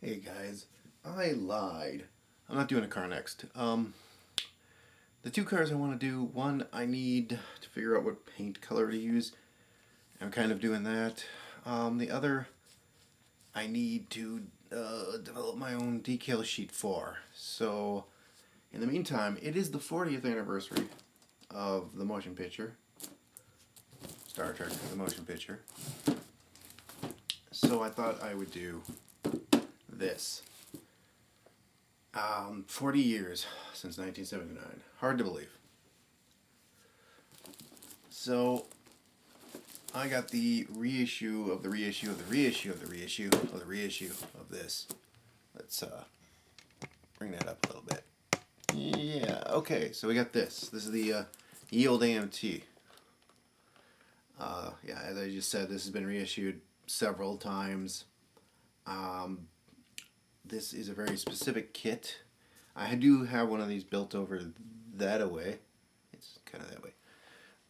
Hey guys, I lied. I'm not doing a car next. The two cars I want to do, one I need to figure out what paint color to use. I'm kind of doing that. The other I need to develop my own decal sheet for. So, in the meantime, it is the 40th anniversary of the motion picture, Star Trek: The Motion Picture. So I thought I would do this. 40 years since 1979. Hard to believe. So, I got the reissue of the reissue of the reissue of the reissue of the reissue of this. Let's bring that up a little bit. Yeah, okay, so we got this. This is the ye old AMT. Yeah, as I just said, this has been reissued several times. This is a very specific kit. I do have one of these built over that away. It's kind of that way.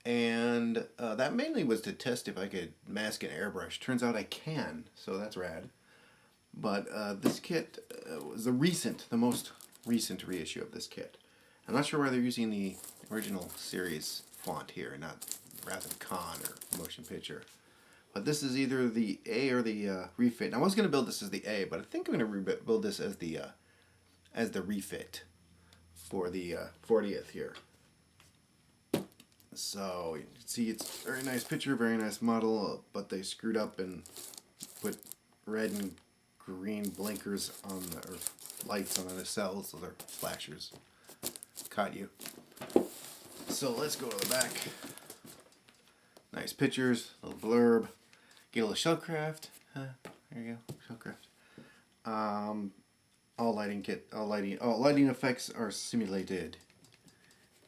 And that mainly was to test if I could mask an airbrush. Turns out I can, so that's rad. But this kit was the most recent reissue of this kit. I'm not sure why they're using the original series font here, not Wrath of Khan or Motion Picture. But this is either the A or the refit. Now, I was going to build this as the A, but I think I'm going to build this as the refit for the 40th here. So you can see it's a very nice picture, very nice model, but they screwed up and put red and green blinkers on the, or lights on the nacelles, so they're flashers. Caught you. So let's go to the back. Nice pictures, a little blurb. Get a little shellcraft. There you go, shellcraft. All lighting effects are simulated.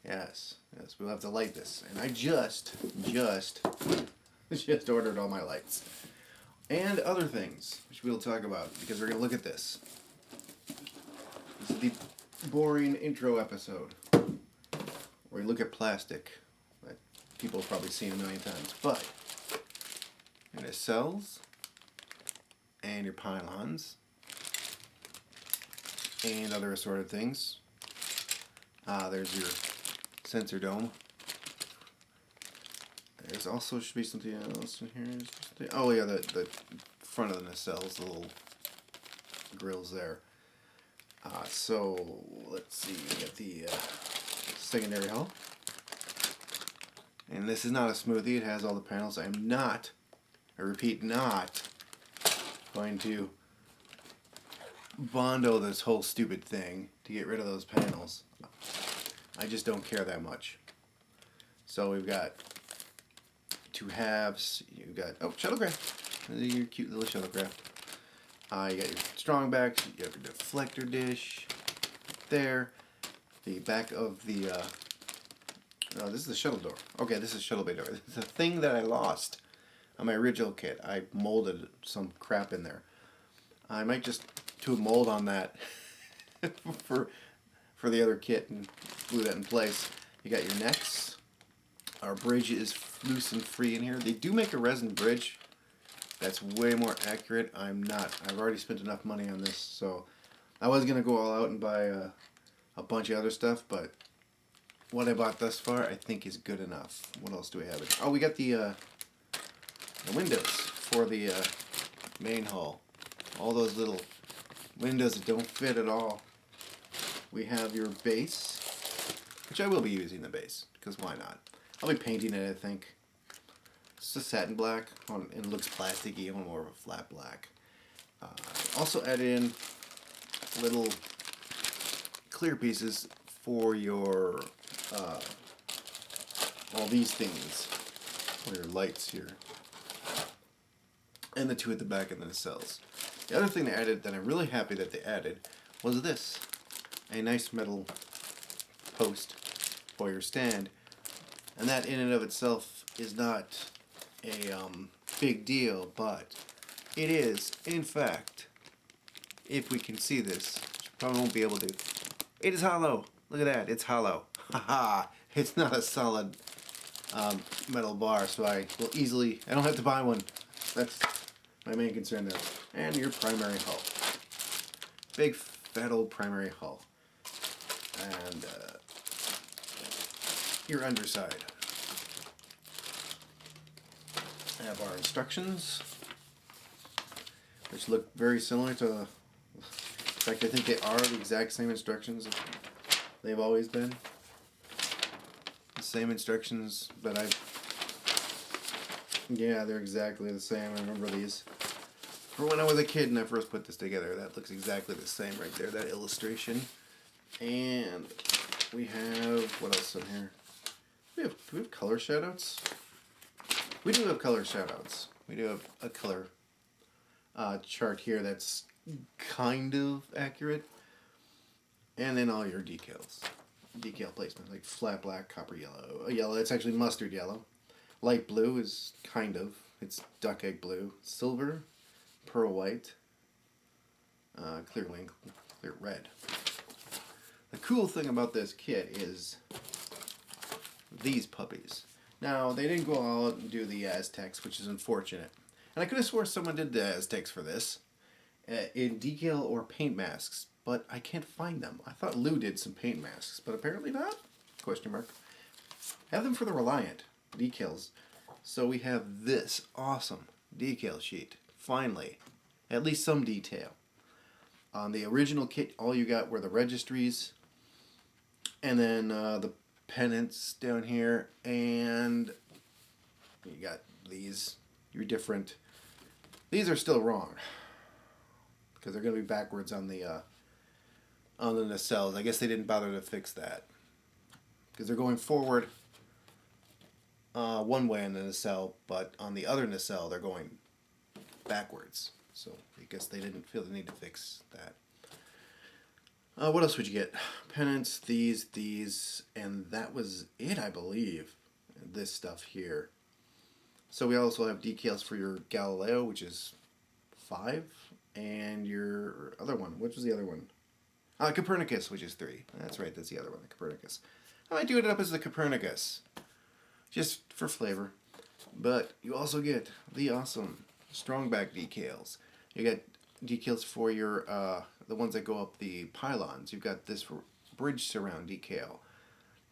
Yes, we'll have to light this. And I just ordered all my lights. And other things, which we'll talk about, because we're going to look at this. This is the boring intro episode, where we look at plastic, that people have probably seen a million times. But, your nacelles, and your pylons, and other assorted things. There's your sensor dome. There's also should be something else in here. Oh yeah, the front of the nacelles, the little grills there. So let's see, we got the secondary hull. And this is not a smoothie, it has all the panels. I am not, I repeat, not going to Bondo this whole stupid thing to get rid of those panels. I just don't care that much. So we've got two halves. You've got, oh, shuttlecraft. Your cute little shuttlecraft. You got your strong backs. You have your deflector dish there. The back of the, no, this is the shuttle door. Okay, this is shuttle bay door. This is a thing that I lost on my original kit. I molded some crap in there. I might just do a mold on that for the other kit and glue that in place. You got your necks. Our bridge is loose and free in here. They do make a resin bridge that's way more accurate. I've already spent enough money on this, so I was going to go all out and buy a bunch of other stuff, but what I bought thus far I think is good enough. What else do we have? Oh, we got the windows for the main hull. All those little windows that don't fit at all. We have your base, which I will be using the base, because why not? I'll be painting it, I think. It's a satin black, and it looks plasticky. I want more of a flat black. Also added in little clear pieces for your, all these things, for your lights here. And the two at the back of the nacelles. The other thing they added that I'm really happy that they added was this. A nice metal post for your stand. And that in and of itself is not a big deal, but it is, in fact, if we can see this, which you probably won't be able to, it is hollow. Look at that, it's hollow. Haha, it's not a solid metal bar, so I will easily, I don't have to buy one. That's my main concern there. And your primary hull. Big fat old primary hull. And your underside. I have our instructions, which look very similar to, in fact I think they are the exact same instructions they've always been. The same instructions that yeah, they're exactly the same. I remember these from when I was a kid and I first put this together. That looks exactly the same right there, that illustration. And we have, what else in here? Do we have color shoutouts? We do have color shoutouts. We do have a color chart here that's kind of accurate. And then all your decals. Decal placement, like flat black, copper yellow. Yellow, it's actually mustard yellow. Light blue is kind of, it's duck egg blue. Silver, pearl white, clear wing, clear red. The cool thing about this kit is these puppies. Now, they didn't go out and do the Aztecs, which is unfortunate. And I could have sworn someone did the Aztecs for this, in decal or paint masks, but I can't find them. I thought Lou did some paint masks, but apparently not? Question mark. I have them for the Reliant Decals. So we have this awesome decal sheet. Finally, at least some detail. On the original kit, all you got were the registries, and then the pennants down here, and you got these. You're different. These are still wrong because they're going to be backwards on the nacelles. I guess they didn't bother to fix that because they're going forward one way on the nacelle, but on the other nacelle they're going backwards. So I guess they didn't feel the need to fix that. What else would you get? Pennants, these, and that was it, I believe. This stuff here. So we also have decals for your Galileo, which is 5, and your other one. Which was the other one? Copernicus, which is 3. That's right, that's the other one, the Copernicus. I might do it up as the Copernicus, just for flavor. But you also get the awesome strong back decals. You get decals for your the ones that go up the pylons. You've got this for bridge surround decal.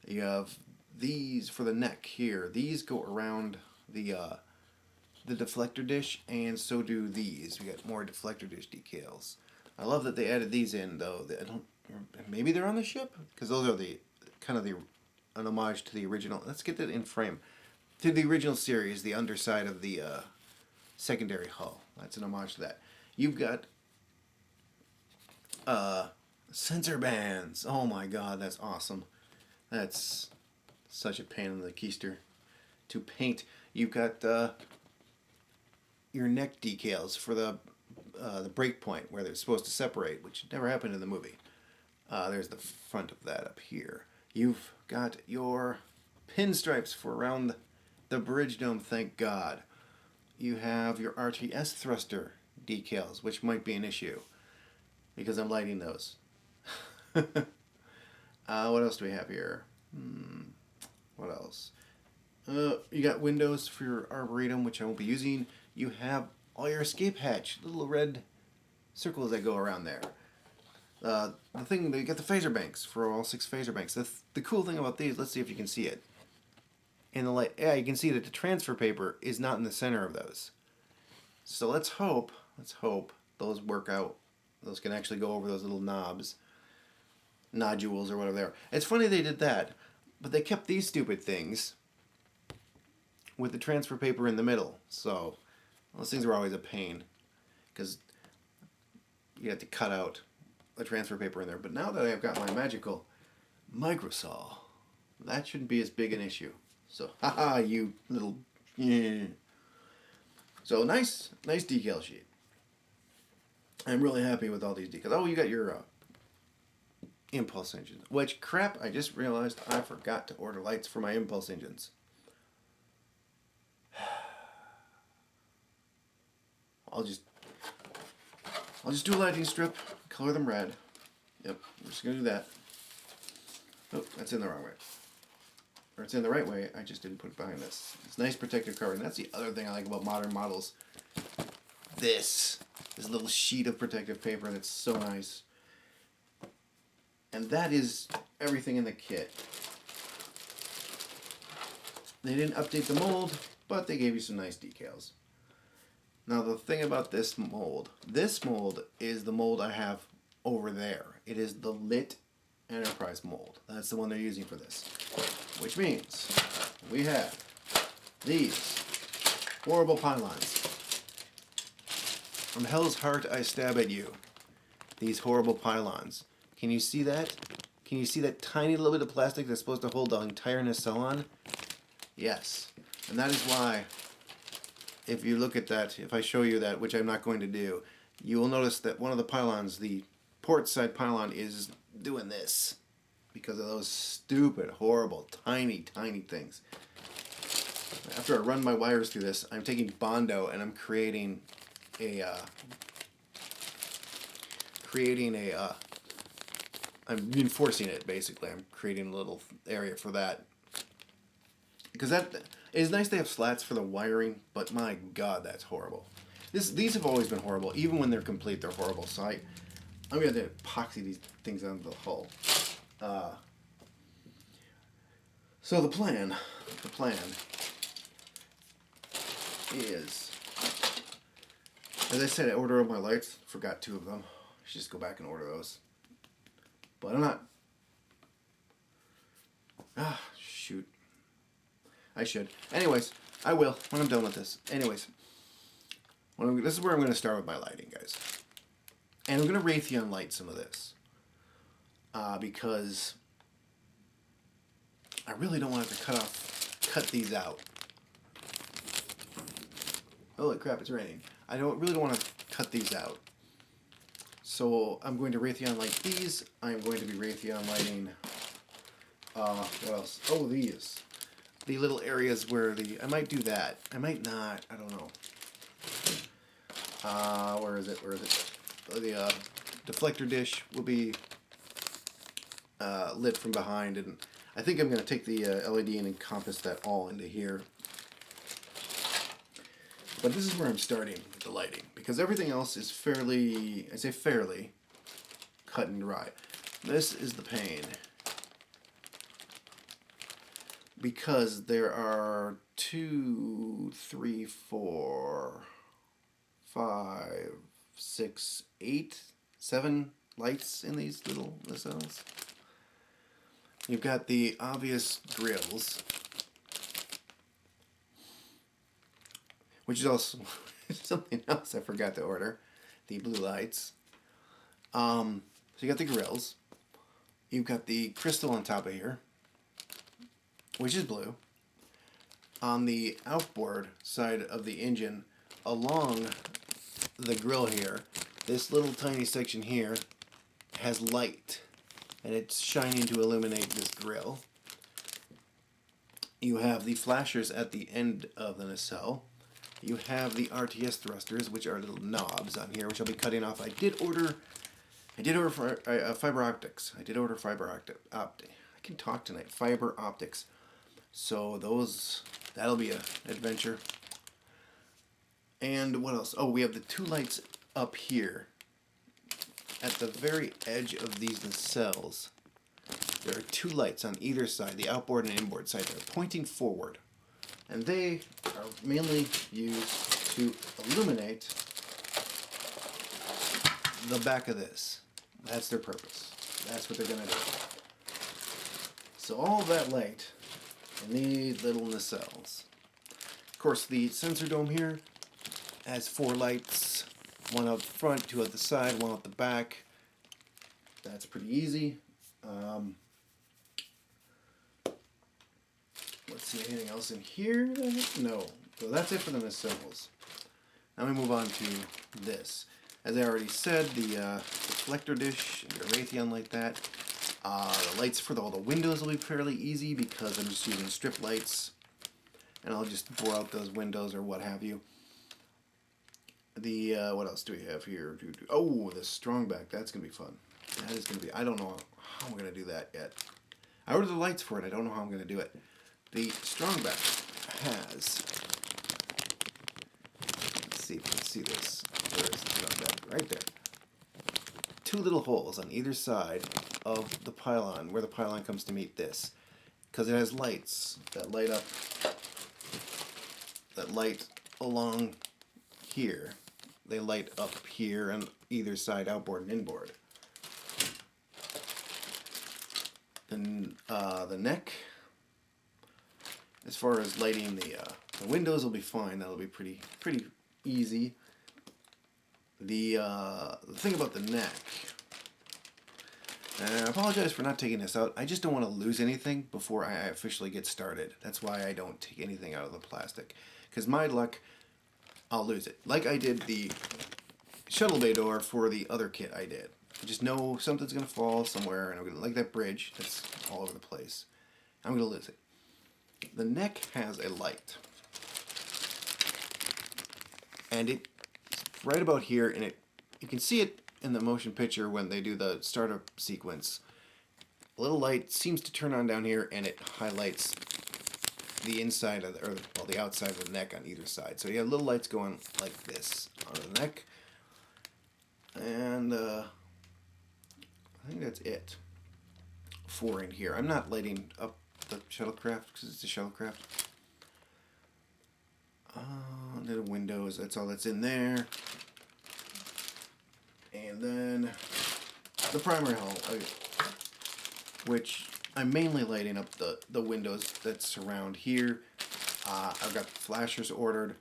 You have these for the neck here. These go around the deflector dish, and so do these. We got more deflector dish decals. I love that they added these in, though. I don't. Maybe they're on the ship because those are the kind of an homage to the original. Let's get that in frame. To the original series, the underside of the secondary hull. That's an homage to that. You've got sensor bands. Oh my god, that's awesome. That's such a pain in the keister to paint. You've got your neck decals for the break point where they're supposed to separate, which never happened in the movie. There's the front of that up here. You've got your pinstripes for around the bridge dome, thank God. You have your RTS thruster decals, which might be an issue because I'm lighting those. What else do we have here? What else? You got windows for your arboretum, which I won't be using. You have all your escape hatch, little red circles that go around there. The thing, you got the phaser banks for all 6 phaser banks. The cool thing about these, let's see if you can see it. In the light, yeah, you can see that the transfer paper is not in the center of those. So let's hope those work out. Those can actually go over those little knobs, nodules or whatever they are. It's funny they did that, but they kept these stupid things with the transfer paper in the middle. So those things were always a pain because you had to cut out the transfer paper in there. But now that I've got my magical microsaw, that shouldn't be as big an issue. So, haha, you little... Yeah. So, nice decal sheet. I'm really happy with all these decals. Oh, you got your impulse engines. Which, crap, I just realized I forgot to order lights for my impulse engines. I'll just do a lighting strip, color them red. Yep, I'm just going to do that. Oh, that's in the wrong way. or it's in the right way, I just didn't put it behind this. It's nice protective cover, and that's the other thing I like about modern models. This little sheet of protective paper that's so nice. And that is everything in the kit. They didn't update the mold, but they gave you some nice decals. Now the thing about this mold is the mold I have over there. It is the Lit Enterprise mold. That's the one they're using for this. Which means we have these horrible pylons. From hell's heart I stab at you. These horrible pylons. Can you see that? Can you see that tiny little bit of plastic that's supposed to hold the entire nacelle on? Yes. And that is why, if you look at that, if I show you that, which I'm not going to do, you will notice that one of the pylons, the port side pylon, is doing this. Because of those stupid, horrible, tiny, tiny things. After I run my wires through this, I'm taking Bondo and I'm creating a I'm reinforcing it, basically. I'm creating a little area for that. Because that is nice to have slats for the wiring, but my god, that's horrible. These have always been horrible. Even when they're complete, they're horrible. So I'm going to epoxy these things onto the hull. So the plan is, as I said, I ordered all my lights. Forgot 2 of them. I should just go back and order those. But I'm not. Shoot. I should. Anyways, I will when I'm done with this. Anyways, this is where I'm going to start with my lighting, guys. And I'm going to Raytheon light some of this. Because I really don't want to cut these out. Holy crap, it's raining. I really don't want to cut these out. So I'm going to Raytheon light these. I'm going to be Raytheon lighting, what else? Oh, these. The little areas where I might do that. I might not. I don't know. Where is it? The deflector dish will be lit from behind, and I think I'm going to take the LED and encompass that all into here. But this is where I'm starting with the lighting, because everything else is fairly, I say fairly, cut and dry. This is the pain, because there are 2, 3, 4, 5, 6, 8, 7 lights in these little nacelles. You've got the obvious grills, which is also something else I forgot to order, the blue lights. So you got the grills. You've got the crystal on top of here, which is blue. On the outboard side of the engine, along the grill here, this little tiny section here has light, and it's shining to illuminate this grill. You have the flashers at the end of the nacelle. You have the RTS thrusters, which are little knobs on here, which I'll be cutting off. I did order fiber optics. I can talk tonight. Fiber optics. So that'll be an adventure. And what else? Oh, we have the 2 lights up here. At the very edge of these nacelles, there are 2 lights on either side, the outboard and inboard side. They're pointing forward. And they are mainly used to illuminate the back of this. That's their purpose. That's what they're going to do. So all that light in these little nacelles. Of course, the sensor dome here has 4 lights. 1 out the front, 2 out the side, 1 out the back. That's pretty easy. Let's see, anything else in here? No. So that's it for the nacelles. Now we move on to this. As I already said, the deflector dish, the Raytheon like that. The lights for all the windows will be fairly easy because I'm just using strip lights. And I'll just bore out those windows or what have you. The, what else do we have here? Oh, the strong back. That's going to be fun. That is going to be, I don't know how I'm going to do that yet. I ordered the lights for it. I don't know how I'm going to do it. The Strongback has, let's see if you can see this. Where is the Strongback? Right there. Two little holes on either side of the pylon, where the pylon comes to meet this. Because it has lights that light up, that light along here. They light up here on either side, outboard and inboard. Then the neck, as far as lighting the windows, will be fine. That'll be pretty easy. The thing about the neck, and I apologize for not taking this out. I just don't want to lose anything before I officially get started. That's why I don't take anything out of the plastic. Because my luck, I'll lose it. Like I did the shuttle bay door for the other kit I did. I just know something's going to fall somewhere, and I'm going to, like that bridge that's all over the place. I'm going to lose it. The neck has a light. And it's right about here, and you can see it in the motion picture when they do the startup sequence. A little light seems to turn on down here, and it highlights the inside of the outside of the neck on either side. So you have little lights going like this on the neck. And I think that's it for in here. I'm not lighting up the shuttlecraft because it's a shuttlecraft. Little windows, that's all that's in there. And then the primary hull, which I'm mainly lighting up the windows that surround here. I've got flashers ordered.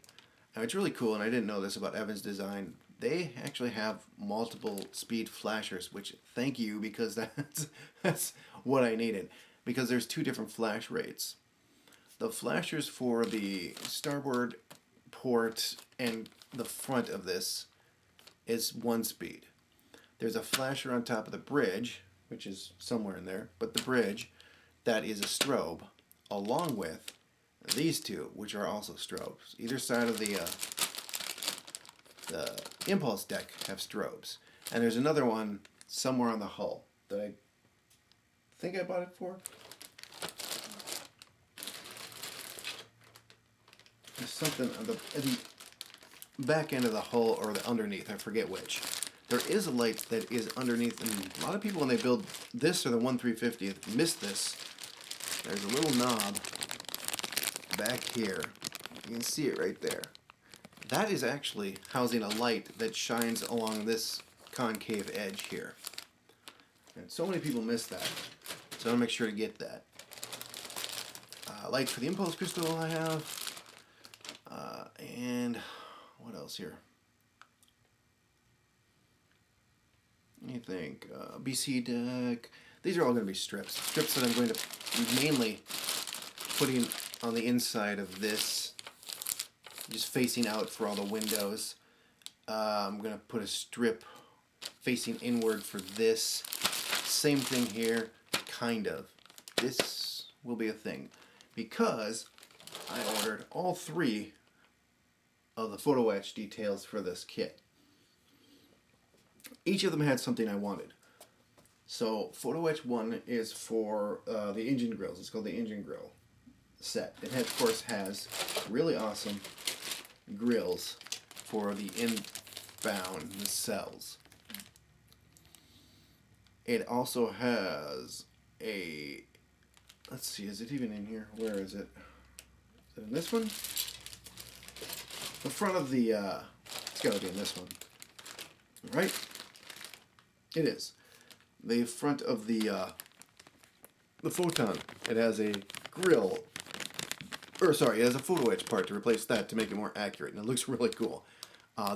And it's really cool, and I didn't know this about Evans Design. They actually have multiple speed flashers, which thank you, because that's what I needed. Because there's two different flash rates. The flashers for the starboard port and the front of this is 1 speed. There's a flasher on top of the bridge, which is somewhere in there, but the bridge, that is a strobe, along with these two, which are also strobes. Either side of the impulse deck have strobes. And there's another one somewhere on the hull that I think I bought it for. There's something on the back end of the hull or the underneath, I forget which. There is a light that is underneath, and a lot of people when they build this or the 1/350th miss this. There's a little knob back here. You can see it right there. That is actually housing a light that shines along this concave edge here. And so many people miss that. So I'll make sure to get that. Light for the impulse crystal I have. And what else here? I think BC deck. These are all going to be strips. Strips that I'm going to be mainly putting on the inside of this, just facing out for all the windows. I'm going to put a strip facing inward for this. Same thing here, kind of. This will be a thing because I ordered all 3 of the photo etch details for this kit. Each of them had something I wanted. So photo etch 1 is for the engine grills. It's called the engine grill set. It of course has really awesome grills for the inbound nacelles. It also has a, let's see, is it even in here? Where is it? Is it in this one? The front of the, it's got to be in this one, right? It is. The front of the Photon, it has a grill, or sorry, it has a photo etch part to replace that to make it more accurate, and it looks really cool.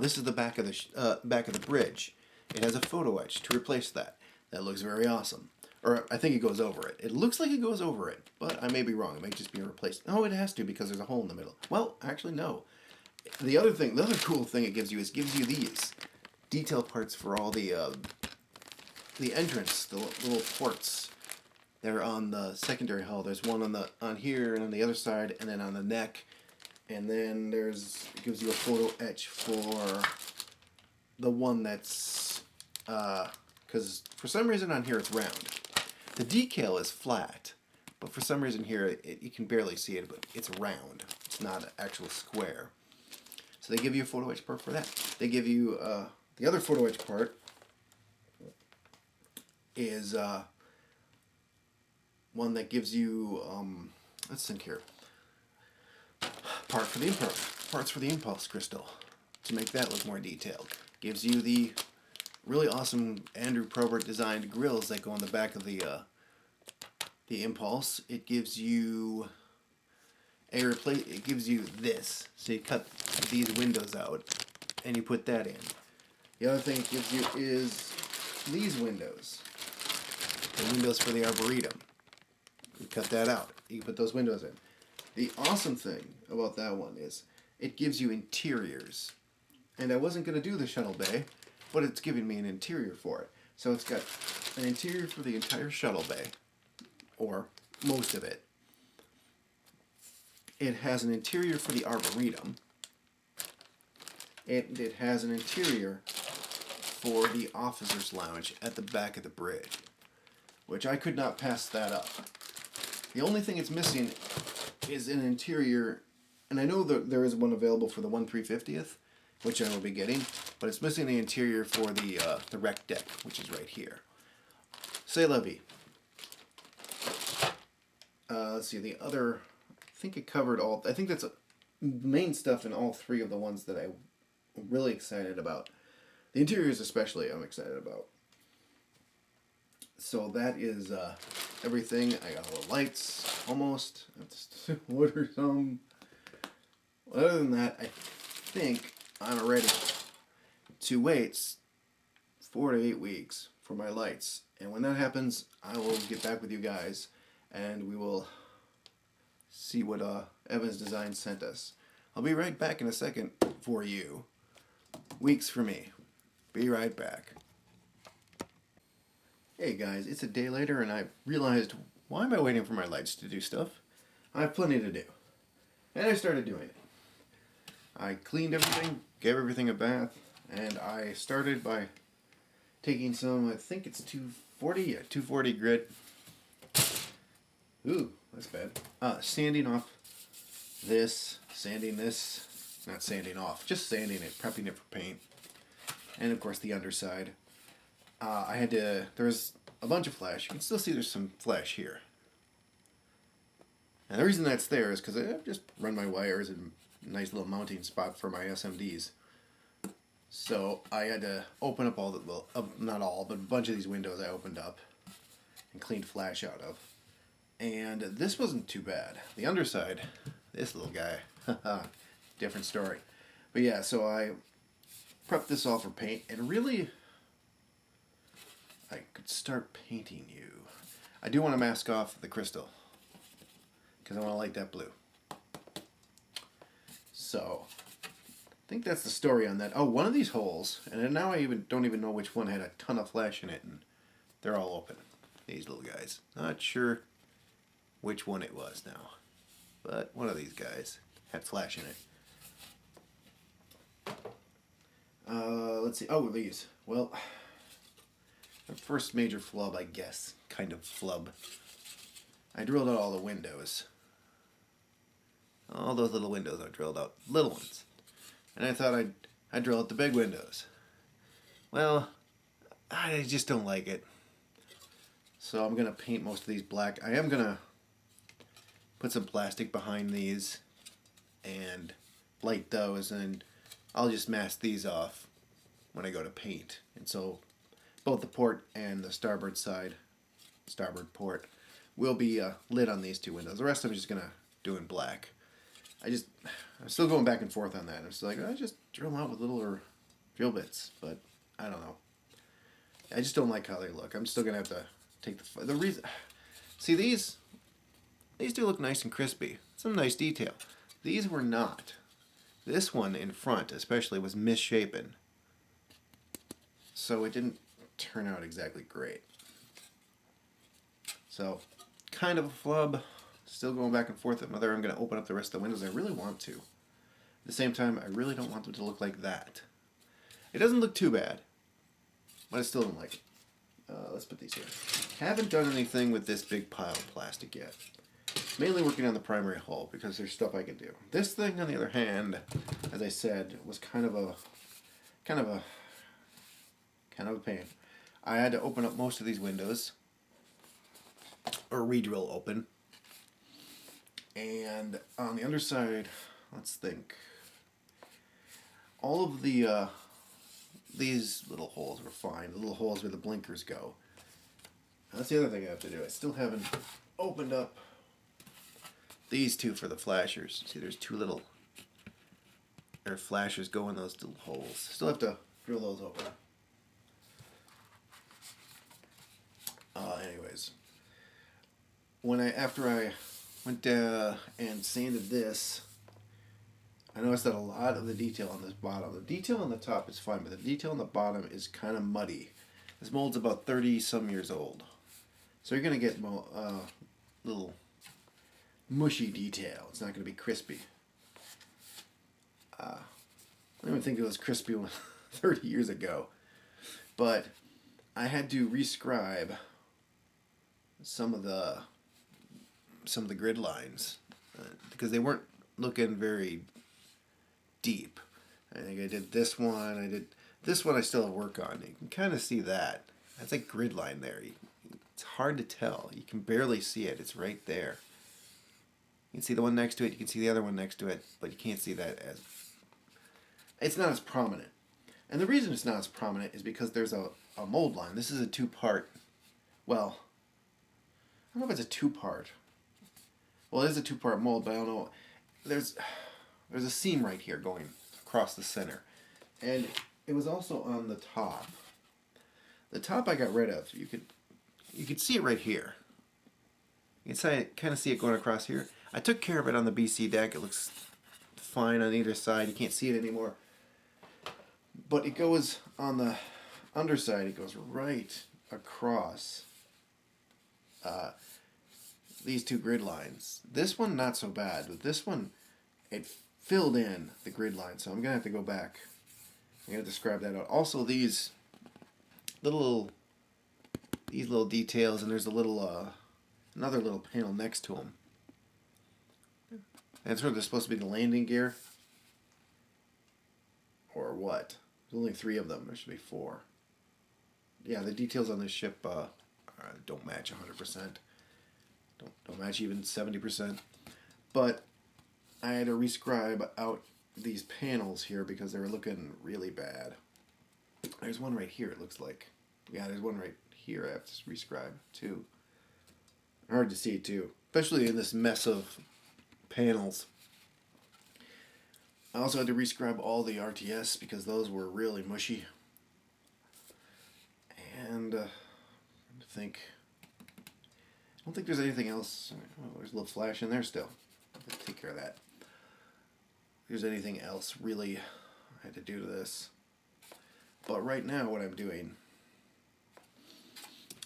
This is the back of the bridge. It has a photo etch to replace that. That looks very awesome. Or I think it goes over it. It looks like it goes over it, but I may be wrong. It may just be replaced. No, it has to because there's a hole in the middle. Well, actually, no. The other cool thing it gives you these detail parts for all the entrance, the little ports. They're on the secondary hull. There's one on here and on the other side, and then on the neck, and then it gives you a photo etch for the one that's because for some reason on here it's round. The decal is flat, but for some reason here, you can barely see it, but it's round. It's not an actual square. So they give you a photo etch part for that. They give you, the other photo etch part is one that gives you, let's think here, parts for the impulse crystal to make that look more detailed. Gives you the really awesome Andrew Probert designed grills that go on the back of the impulse. It gives you it gives you this. So you cut these windows out and you put that in. The other thing it gives you is these windows. The windows for the Arboretum. You cut that out. You put those windows in. The awesome thing about that one is it gives you interiors. And I wasn't going to do the shuttle bay, but it's giving me an interior for it. So it's got an interior for the entire shuttle bay, or most of it. It has an interior for the Arboretum. It has an interior for the officer's lounge at the back of the bridge, which I could not pass that up. The only thing it's missing is an interior, and I know that there is one available for the 1/350th, which I will be getting, but it's missing the interior for the rec deck, which is right here. C'est la vie. Let's see, the other, I think it covered all, I think that's main stuff in all three of the ones that I'm really excited about. The interiors especially I'm excited about. So that is everything. I got all the lights, almost. I have to order some. Other than that, I think I'm ready to wait 4 to 8 weeks for my lights. And when that happens, I will get back with you guys and we will see what Evans Design sent us. I'll be right back in a second for you. Weeks for me. Be right back. Hey guys, it's a day later and I realized, why am I waiting for my lights to do stuff? I have plenty to do. And I started doing it. I cleaned everything, gave everything a bath, and I started by taking some, I think it's 240? Yeah, 240 grit. Ooh, that's bad. Sanding off this, sanding this, not sanding off, just sanding it, prepping it for paint. And of course the underside. There's a bunch of flash. You can still see there's some flash here. And the reason that's there is because I've just run my wires in a nice little mounting spot for my SMDs. So I had to open up all the, well, not all, but a bunch of these windows I opened up and cleaned flash out of. And this wasn't too bad. The underside, this little guy, different story. But yeah, so I prepped this all for paint, and really, I could start painting you. I do want to mask off the crystal, because I want to light that blue. So, I think that's the story on that. Oh, one of these holes, and now I don't even know which one had a ton of flash in it, and they're all open. These little guys. Not sure which one it was now, but one of these guys had flash in it. Let's see. Oh, these. Well, the first major flub, I guess. Kind of flub. I drilled out all the windows. All those little windows I drilled out. Little ones. And I thought I'd drill out the big windows. Well, I just don't like it. So I'm going to paint most of these black. I am going to put some plastic behind these and light those, and I'll just mask these off when I go to paint. And so both the port and the starboard port, will be lit on these two windows. The rest I'm just going to do in black. I'm still going back and forth on that. I'm still like, I just drill them out with littler drill bits, but I don't know. I just don't like how they look. I'm still going to have to take the reason. See, these do look nice and crispy. Some nice detail. These were not. This one in front especially was misshapen. So it didn't turn out exactly great. So, kind of a flub. Still going back and forth on whether I'm going to open up the rest of the windows. I really want to. At the same time, I really don't want them to look like that. It doesn't look too bad, but I still don't like it. let's put these here. Haven't done anything with this big pile of plastic yet. Mainly working on the primary hull because there's stuff I can do. This thing, on the other hand, as I said, was kind of a pain. I had to open up most of these windows, or re-drill open. And on the underside, let's think. All of the these little holes were fine. The little holes where the blinkers go. That's the other thing I have to do. I still haven't opened up these two for the flashers. See, there's two little flashers go in those little holes. Still have to drill those open. Anyways, after I went and sanded this, I noticed that a lot of the detail on this bottom, the detail on the top is fine, but the detail on the bottom is kind of muddy. This mold's about 30 some years old, so you're gonna get little mushy detail. It's not gonna be crispy. I don't even think it was crispy 30 years ago, but I had to rescribe some of the grid lines because they weren't looking very deep. I think I did this one. I did this one. I still have work on. You can kind of see that. That's a grid line there. It's hard to tell. You can barely see it. It's right there. You can see the one next to it. You can see the other one next to it, but you can't see that as. It's not as prominent. And the reason it's not as prominent is because there's a mold line. This is a two-part. Well, I don't know if it's a two-part. Well, it is a two-part mold, but I don't know. There's a seam right here going across the center. And it was also on the top. The top I got rid of. You could see it right here. You can kind of see it going across here. I took care of it on the BC deck. It looks fine on either side. You can't see it anymore. But it goes on the underside. It goes right across these two grid lines. This one not so bad, but this one it filled in the grid line. So I'm gonna have to go back. I'm gonna describe that out. Also these little details, and there's a little another little panel next to them. And sort of supposed to be the landing gear, or what? There's only 3 of them. There should be 4. Yeah, the details on this ship don't match 100%. Don't match even 70%. But I had to rescribe out these panels here because they were looking really bad. There's one right here. It looks like. Yeah, there's one right here. I have to rescribe too. Hard to see too, especially in this mess of panels. I also had to rescribe all the RTS because those were really mushy. And I don't think there's anything else. Oh, there's a little flash in there still. I'll take care of that. If there's anything else really I had to do to this. But right now what I'm doing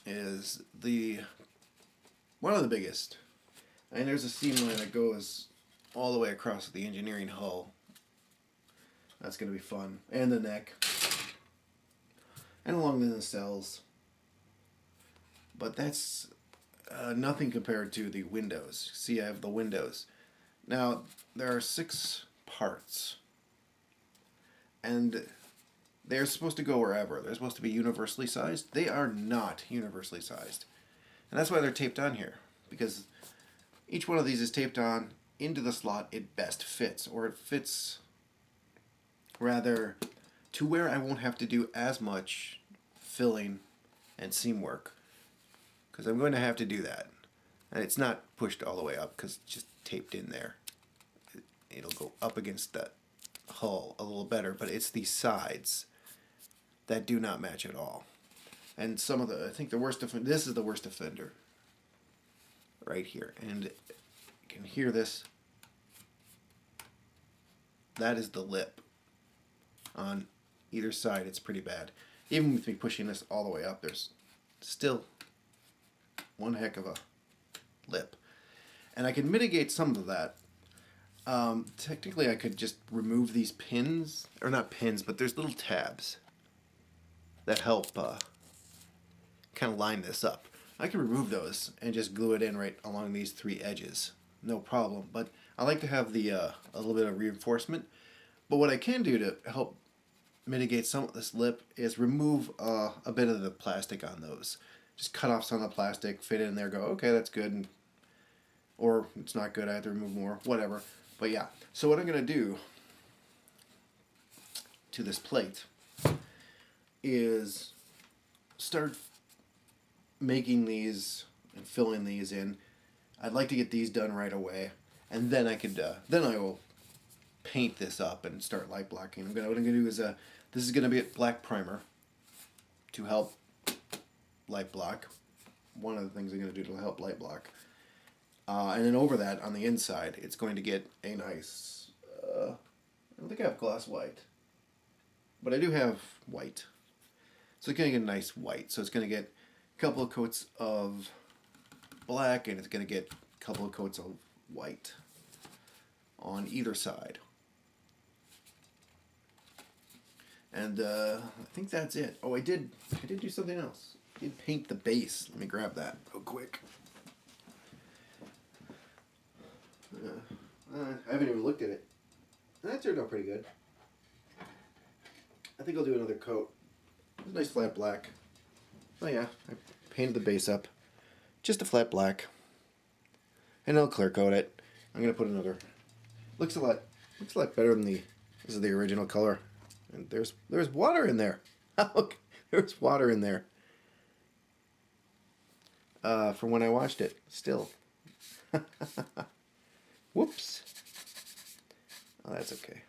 is one of the biggest. And there's a seam line that goes all the way across the engineering hull. That's going to be fun. And the neck. And along the nacelles. But that's nothing compared to the windows. See, I have the windows. Now, there are 6 parts. And they're supposed to go wherever. They're supposed to be universally sized. They are not universally sized. And that's why they're taped on here. Because each one of these is taped on into the slot it best fits. Or it fits rather to where I won't have to do as much filling and seam work. Because I'm going to have to do that. And it's not pushed all the way up because it's just taped in there. It'll go up against that hull a little better, but it's the sides that do not match at all. And some of I think the worst this is the worst offender. Right here. And you can hear this. That is the lip. On either side, it's pretty bad. Even with me pushing this all the way up, there's still one heck of a lip. And I can mitigate some of that. Technically, I could just remove these pins, or not pins, but there's little tabs that help kind of line this up. I can remove those and just glue it in right along these 3 edges. No problem. But I like to have the a little bit of reinforcement. But what I can do to help mitigate some of this lip is remove a bit of the plastic on those. Just cut off some of the plastic, fit it in there, go, okay, that's good, and, or it's not good, I have to remove more, whatever. But yeah, so what I'm going to do to this plate is start making these and filling these in. I'd like to get these done right away, and then I will paint this up and start light blocking. What I'm gonna do is this is gonna be a black primer to help light block. One of the things I'm gonna do to help light block, and then over that on the inside, it's going to get a nice. I don't think I have gloss white, but I do have white, so it's gonna get a nice white. So it's gonna get a couple of coats of black, and it's gonna get a couple of coats of white on either side. And I think that's it. Oh, I did do something else. I did paint the base. Let me grab that real quick. I haven't even looked at it. That turned out pretty good. I think I'll do another coat. It's a nice flat black. Oh yeah, I painted the base up. Just a flat black. And I'll clear coat it. I'm gonna put another. Looks a lot better than this is the original color. And there's water in there. Look, there's water in there. From when I watched it, still. Whoops. Oh, that's okay.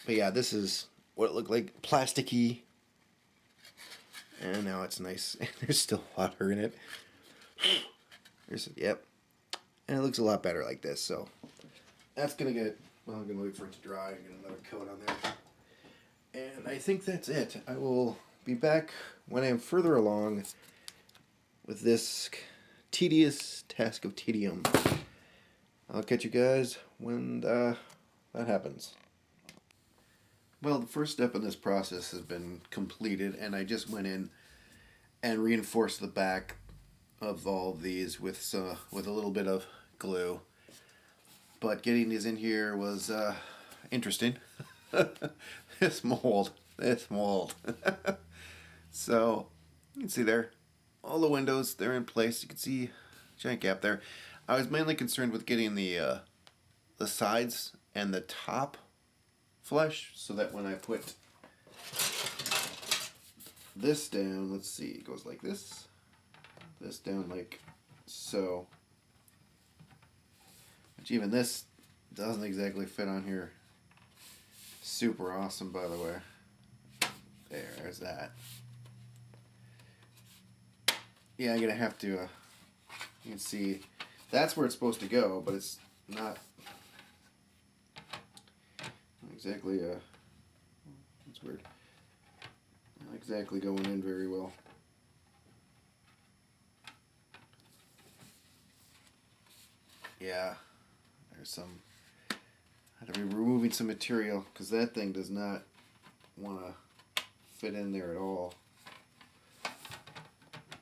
But yeah, this is what it looked like, plasticky. And now it's nice. There's still water in it. Yep. And it looks a lot better like this, so that's gonna get. Well, I'm going to wait for it to dry and get another coat on there. And I think that's it. I will be back when I am further along with this tedious task of tedium. I'll catch you guys when that happens. Well, the first step in this process has been completed, and I just went in and reinforced the back of all of these with a little bit of glue. But getting these in here was interesting. This mold. So, you can see there, all the windows, they're in place. You can see giant gap there. I was mainly concerned with getting the sides and the top flush, so that when I put this down, let's see, it goes like this down like so. Which even this doesn't exactly fit on here. Super awesome, by the way. There's that. Yeah, I'm gonna have to. You can see that's where it's supposed to go, but it's not exactly. That's weird. Not exactly going in very well. Yeah. I had to be removing some material because that thing does not want to fit in there at all.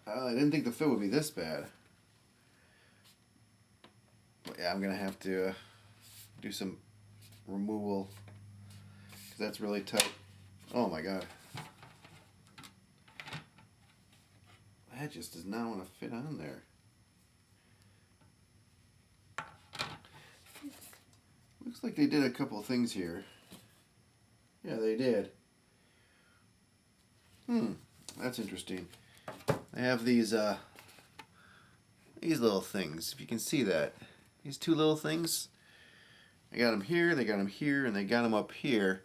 I didn't think the fit would be this bad. But yeah, I'm going to have to do some removal because that's really tight. Oh my god. That just does not want to fit on there. Looks like they did a couple things here. Yeah, they did. That's interesting. They have these little things. If you can see that. These two little things. They got them here, they got them here, and they got them up here.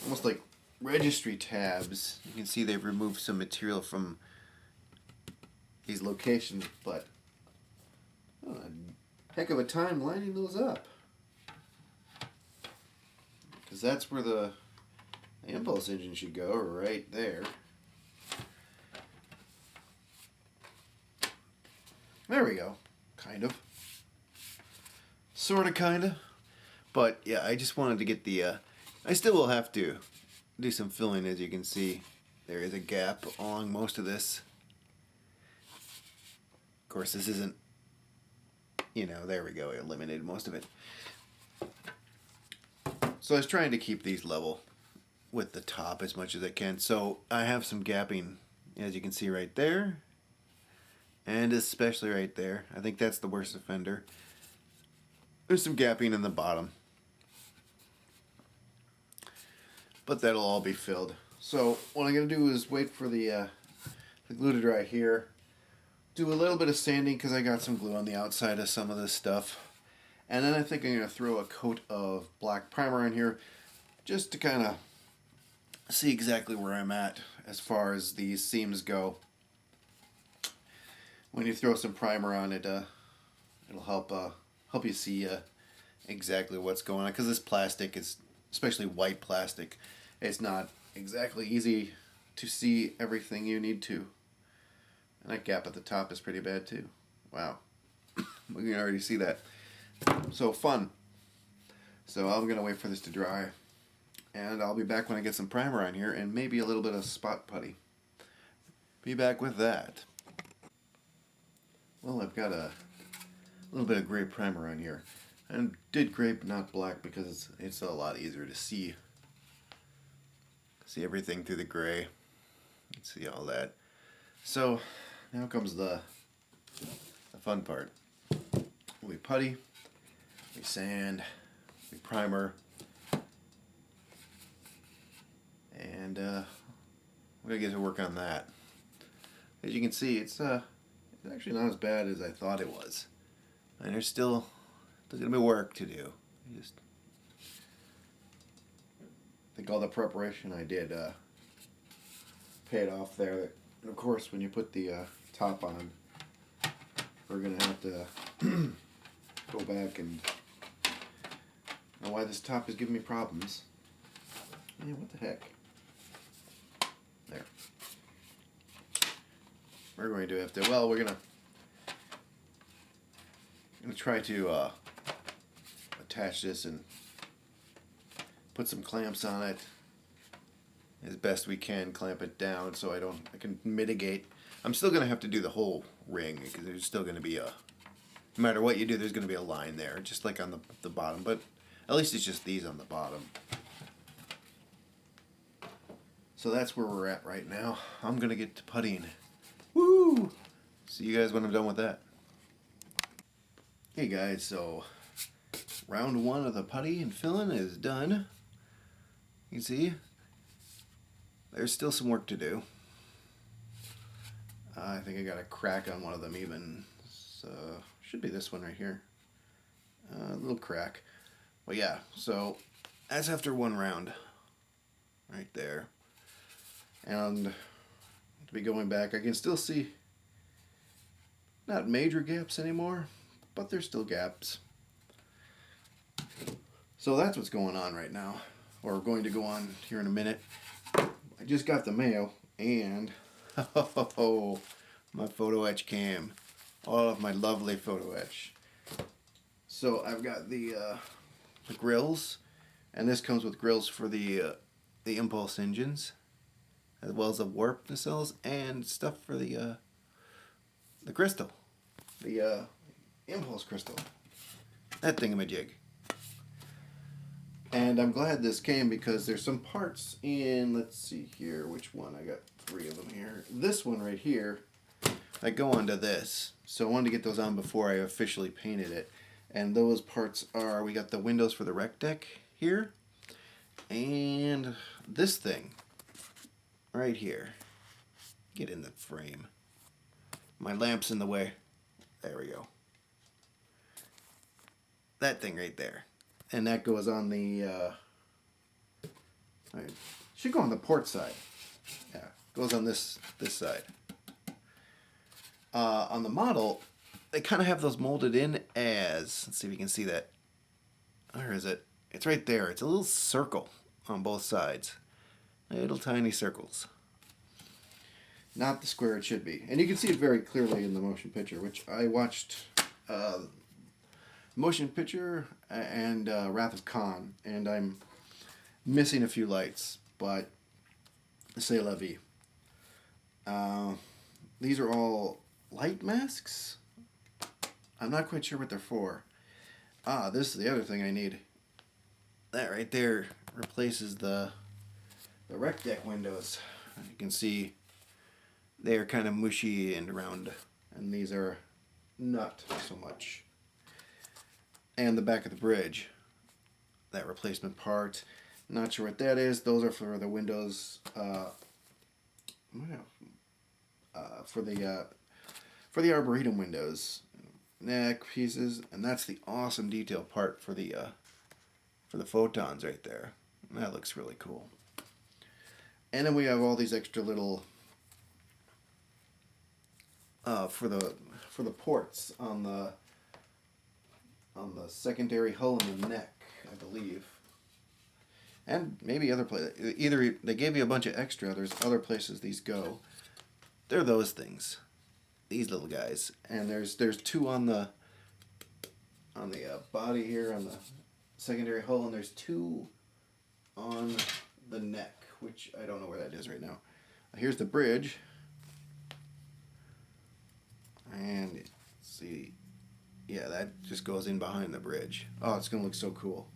Almost like registry tabs. You can see they've removed some material from these locations, but a heck of a time lining those up. Because that's where the impulse engine should go, right there. There we go. Kind of. Sort of, kind of. But, yeah, I just wanted to get the... I still will have to do some filling, as you can see. there is a gap along most of this. Of course, this isn't, you know, there we go, I eliminated most of it. So I was trying to keep these level with the top as much as I can. So I have some gapping, as you can see right there, and especially right there. I think that's the worst offender. There's some gapping in the bottom, but that'll all be filled. So what I'm going to do is wait for the glue to dry here. Do a little bit of sanding because I got some glue on the outside of some of this stuff. And then I think I'm going to throw a coat of black primer on here just to kind of see exactly where I'm at as far as these seams go. When you throw some primer on it, it'll help you see exactly what's going on, because this plastic is, especially white plastic, it's not exactly easy to see everything you need to. And that gap at the top is pretty bad too. Wow. We can already see that. So fun. So I'm going to wait for this to dry. And I'll be back when I get some primer on here and maybe a little bit of spot putty. Be back with that. Well, I've got a little bit of gray primer on here. And did gray but not black because it's a lot easier to see. See everything through the gray. See all that. So now comes the fun part. We putty, we sand, we primer, and we're gonna get to work on that. As you can see, it's actually not as bad as I thought it was, and there's still gonna be work to do. I think all the preparation I did paid off there. And of course, when you put the top on, we're gonna have to go back and know why this top is giving me problems. Man, what the heck? There. We're going to have to, well, we're gonna try to attach this and put some clamps on it as best we can, clamp it down so I can mitigate. I'm still gonna have to do the whole ring because there's still gonna be no matter what you do, there's gonna be a line there, just like on the bottom, but at least it's just these on the bottom. So that's where we're at right now. I'm gonna get to puttying. Woo! See you guys when I'm done with that. Hey guys, so round one of the putty and filling is done. You can see there's still some work to do. I think I got a crack on one of them even. So should be this one right here. A little crack. But yeah, so that's after one round. Right there. And to be going back, I can still see not major gaps anymore, but there's still gaps. So that's what's going on right now, or going to go on here in a minute. I just got the mail, and oh, my photo etch cam. All of my lovely photo etch. So I've got the grills, and this comes with grills for the impulse engines, as well as the warp nacelles and stuff for the crystal, the impulse crystal, that thingamajig. And I'm glad this came because there's some parts in, let's see here, which one? I got 3 of them here. This one right here, I go onto this. So I wanted to get those on before I officially painted it. And those parts are, we got the windows for the rec deck here, and this thing right here. Get in the frame. My lamp's in the way. There we go. That thing right there. And that goes on the, should go on the port side. Yeah, goes on this side. On the model, they kind of have those molded in as, let's see if you can see that. Where is it? It's right there. It's a little circle on both sides. Little tiny circles. Not the square it should be. And you can see it very clearly in the motion picture, which I watched motion picture and Wrath of Khan, and I'm missing a few lights, but c'est la vie. These are all light masks. I'm not quite sure what they're for. This is the other thing I need. That right there replaces the rec deck windows. You can see they are kind of mushy and round, and these are not so much. And the back of the bridge, that replacement part, not sure what that is. Those are for the windows. For the arboretum windows, neck pieces, and that's the awesome detail part for the photons right there. That looks really cool. And then we have all these extra little for the ports on the secondary hull and the neck, I believe. And maybe other places. Either they gave you a bunch of extra. There's other places these go. They're those things, these little guys. And there's two on the body here on the secondary hull, and there's two on the neck, which I don't know where that is right now. Here's the bridge, and let's see, yeah, that just goes in behind the bridge. Oh, it's gonna look so cool.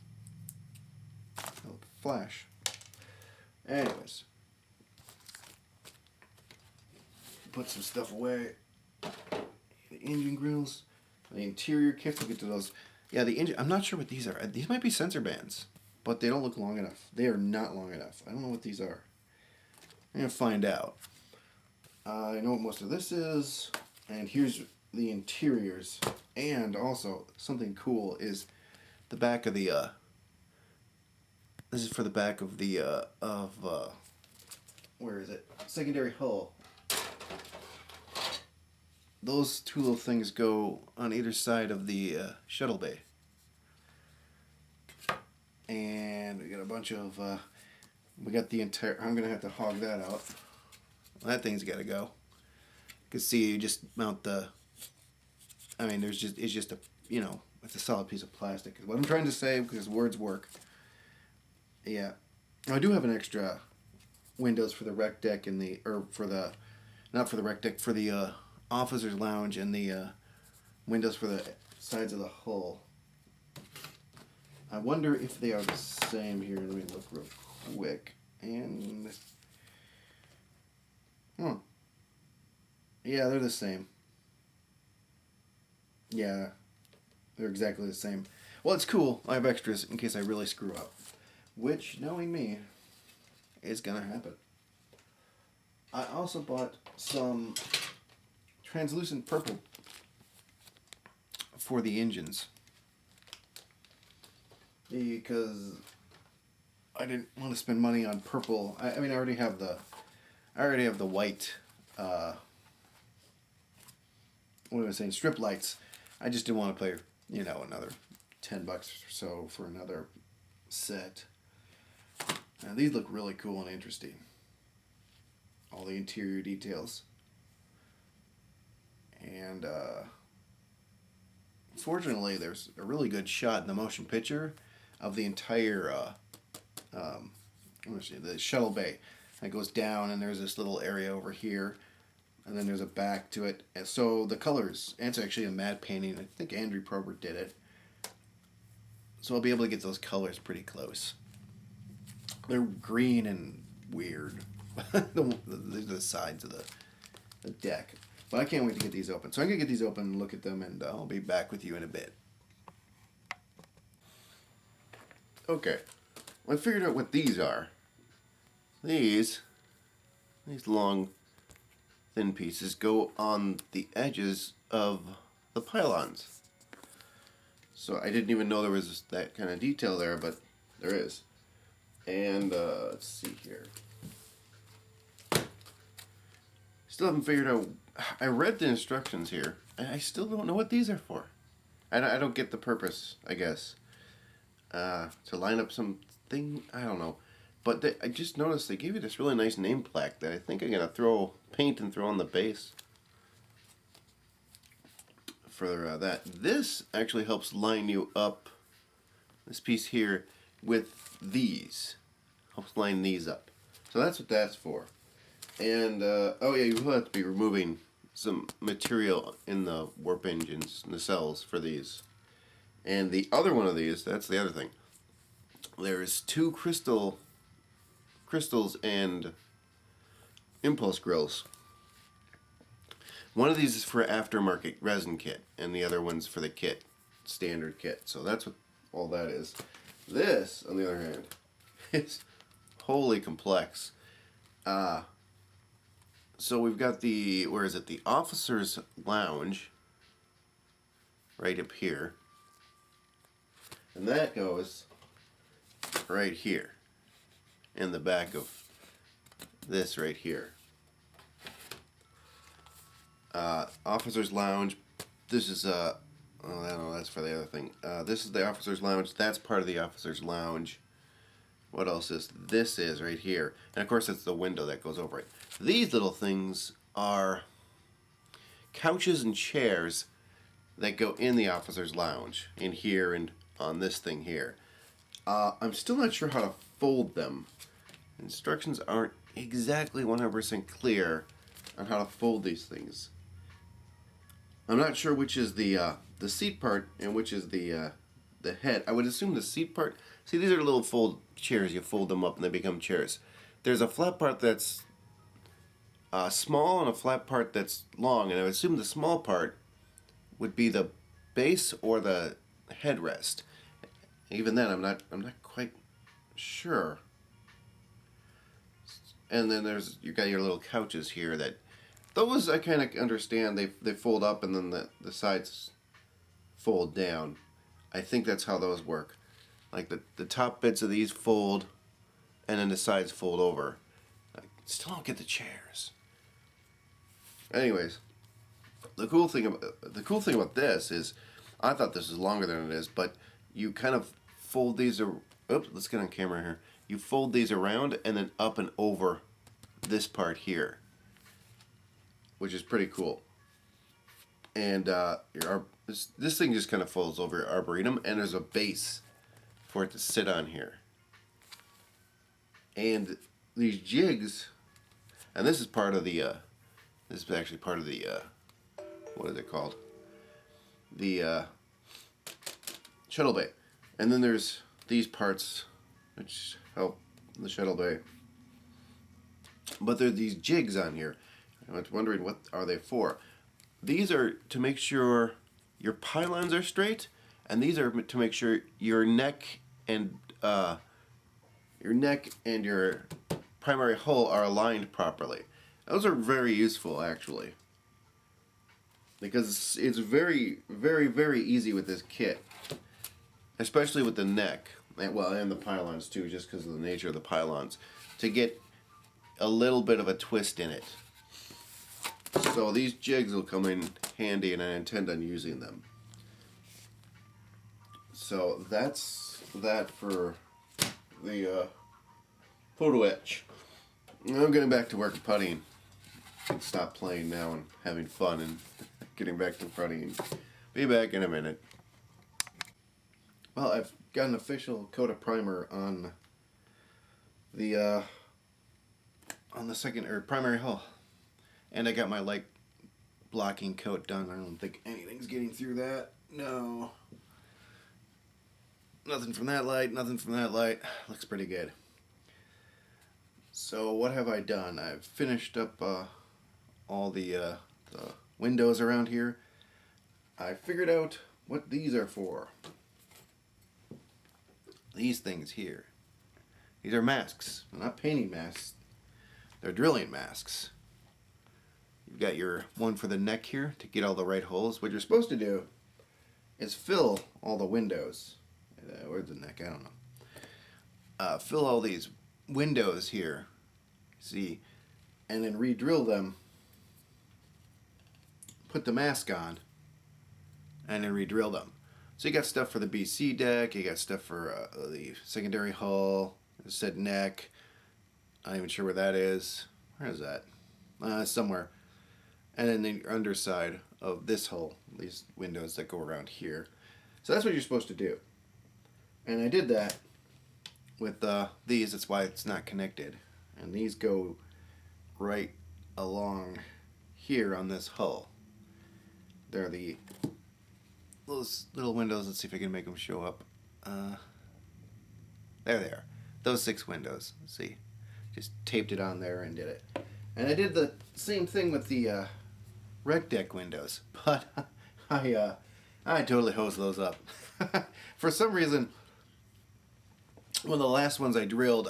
It'll flash. Anyways, put some stuff away. The engine grills, the interior kits. We'll get to those. Yeah, the engine. I'm not sure what these are. These might be sensor bands, but they don't look long enough. They are not long enough. I don't know what these are. I'm gonna find out. I know what most of this is, and here's the interiors. And also something cool is the back of the. This is for the back of the where is it? Secondary hull. Those two little things go on either side of the shuttle bay. And we got a bunch of, we got the entire, I'm going to have to hog that out. That thing's got to go. You can see you just mount the, I mean, it's just a, it's a solid piece of plastic. What I'm trying to say, because words work. Yeah. I do have an extra windows for the rec deck and not for the rec deck, for the officer's lounge and the windows for the sides of the hull. I wonder if they are the same here. Let me look real quick. And yeah, they're the same. Yeah, they're exactly the same. Well, it's cool. I have extras in case I really screw up, which, knowing me, is gonna happen. I also bought some translucent purple for the engines because I didn't want to spend money on purple. I mean, I already have the white. What am I saying? Strip lights. I just didn't want to pay, another $10 or so for another set. Now these look really cool and interesting. All the interior details. And fortunately, there's a really good shot in the motion picture of the entire the shuttle bay. It goes down, and there's this little area over here, and then there's a back to it. And so the colors, and it's actually a matte painting. I think Andrew Probert did it. So I'll be able to get those colors pretty close. They're green and weird. the sides of the deck. But I can't wait to get these open. So I'm going to get these open and look at them, and I'll be back with you in a bit. Okay. Well, I figured out what these are. These long, thin pieces go on the edges of the pylons. So I didn't even know there was that kind of detail there, but there is. And let's see here. Still haven't figured out. I read the instructions here, and I still don't know what these are for. I don't get the purpose, I guess. To line up something, I don't know. But I just noticed they gave you this really nice name plaque that I think I'm going to paint and throw on the base. For that. This actually helps line you up, this piece here, with these. Helps line these up. So that's what that's for. And, oh yeah, you will have to be removing some material in the warp engines, nacelles for these. And the other one of these, that's the other thing. There's two crystals and impulse grills. One of these is for aftermarket resin kit, and the other one's for the kit, standard kit. So that's what all that is. This, on the other hand, is wholly complex. So we've got the, where is it? The officer's lounge, right up here. And that goes right here, in the back of this right here. Officer's lounge. This is oh, I don't know. That's for the other thing. This is the officer's lounge. That's part of the officer's lounge. What else is this? Is right here, and of course it's the window that goes over it. These little things are couches and chairs that go in the officer's lounge, in here and on this thing here. I'm still not sure how to fold them. Instructions aren't exactly 100% clear on how to fold these things. I'm not sure which is the seat part and which is the head. I would assume the seat part. See, these are little fold chairs. You fold them up and they become chairs. There's a flat part that's small and a flat part that's long, and I would assume the small part would be the base or the headrest. Even then, I'm not quite sure. And then you got your little couches here that, those I kind of understand. They fold up and then the sides fold down. I think that's how those work. Like the top bits of these fold, and then the sides fold over. I still don't get the chairs. Anyways, the cool thing about this is, I thought this was longer than it is, but you kind of fold these. Oops, let's get on camera here. You fold these around and then up and over this part here, which is pretty cool. And this thing just kind of folds over your arboretum, and there's a base for it to sit on here. And these jigs, and this is part of the, this is actually part of the, what is it called? The shuttle bay. And then there's these parts which help the shuttle bay. But there are these jigs on here. I was wondering, what are they for? These are to make sure your pylons are straight, and these are to make sure your neck and your primary hull are aligned properly. Those are very useful, actually, because it's very, very, very easy with this kit, especially with the neck, and the pylons too, just because of the nature of the pylons, to get a little bit of a twist in it. So these jigs will come in handy, and I intend on using them. So that's that for the photo etch. I'm getting back to work puttying. Stop playing now and having fun and getting back to puttying. Be back in a minute. Well, I've got an official coat of primer on the second or primary hull, and I got my light blocking coat done. I don't think anything's getting through that. No. Nothing from that light, nothing from that light. Looks pretty good. So what have I done? I've finished up all the windows around here. I figured out what these are for. These things here. These are masks. They're not painting masks. They're drilling masks. You've got your one for the neck here to get all the right holes. What you're supposed to do is fill all the windows. Where's the neck? I don't know. Fill all these windows here, see, and then re-drill them. Put the mask on, and then re-drill them. So you got stuff for the BC deck. You got stuff for the secondary hull. Said neck. I'm not even sure where that is. Where is that? Somewhere. And then the underside of this hull, these windows that go around here. So that's what you're supposed to do. And I did that with these. That's why it's not connected. And these go right along here on this hull. There are those little windows. Let's see if I can make them show up. There they are. Those 6 windows. Let's see. Just taped it on there and did it. And I did the same thing with the rec deck windows, but I totally hosed those up. For some reason, one of the last ones I drilled,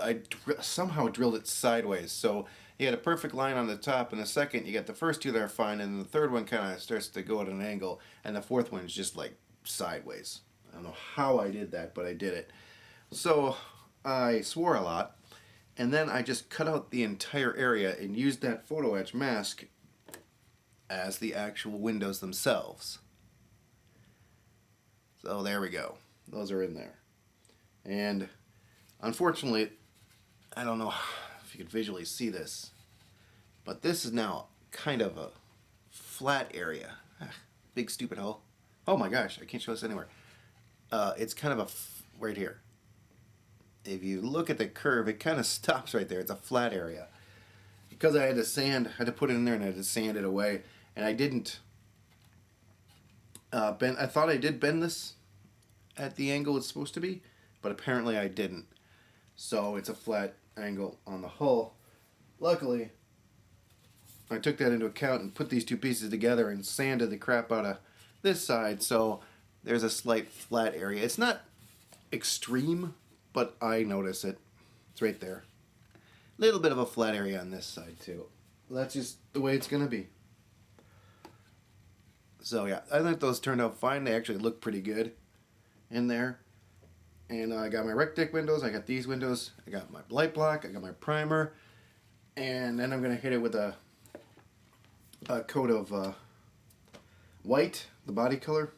somehow drilled it sideways. So you had a perfect line on the top, and the second, you got the first 2 that are fine, and the third one kind of starts to go at an angle, and the fourth one is just like sideways. I don't know how I did that, but I did it. So I swore a lot, and then I just cut out the entire area and used that photo etch mask as the actual windows themselves. So there we go. Those are in there. And unfortunately, I don't know if you could visually see this, but this is now kind of a flat area. Big stupid hole. Oh my gosh, I can't show this anywhere. It's kind of right here. If you look at the curve, it kind of stops right there. It's a flat area. Because I had to put it in there and I had to sand it away. And I didn't bend. I thought I did bend this at the angle it's supposed to be, but apparently I didn't. So it's a flat angle on the hull. Luckily, I took that into account and put these 2 pieces together and sanded the crap out of this side. So there's a slight flat area. It's not extreme, but I notice it. It's right there. Little bit of a flat area on this side too. That's just the way it's gonna be. So yeah, I think those turned out fine. They actually look pretty good in there. And I got my rec deck windows. I got these windows. I got my light block. I got my primer. And then I'm gonna hit it with a coat of white, the body color,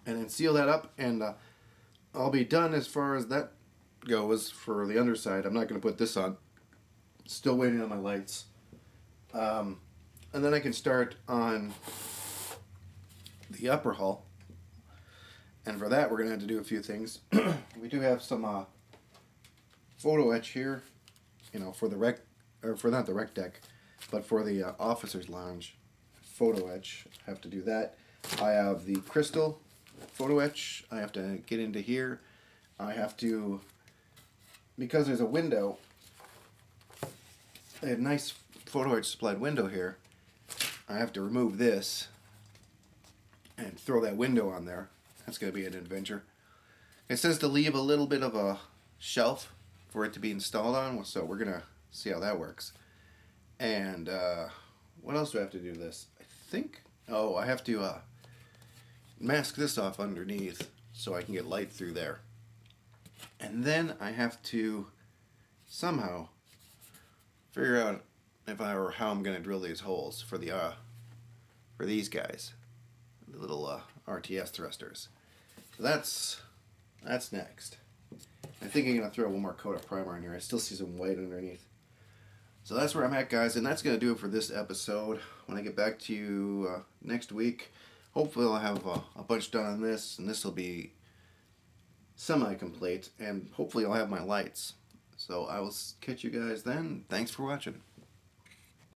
and then seal that up. And I'll be done as far as that goes for the underside. I'm not going to put this on. Still waiting on my lights. And then I can start on the upper hull. And for that, we're going to have to do a few things. We do have some photo etch here, for the not the rec deck, but for the officer's lounge photo etch. I have to do that. I have the crystal photo etch. I have to get into here. I have to, because there's a window, a nice photo etch supplied window here. I have to remove this and throw that window on there. That's going to be an adventure. It says to leave a little bit of a shelf for it to be installed on, so we're going to see how that works. And what else do I have to do to this? I think, I have to mask this off underneath so I can get light through there. And then I have to somehow figure out how I'm going to drill these holes for these guys, the little RTS thrusters. So that's next. I think I'm going to throw one more coat of primer in here. I still see some white underneath. So that's where I'm at, guys, and that's going to do it for this episode. When I get back to you next week, hopefully I'll have a bunch done on this, and this will be semi-complete, and hopefully I'll have my lights. So I will catch you guys then. Thanks for watching.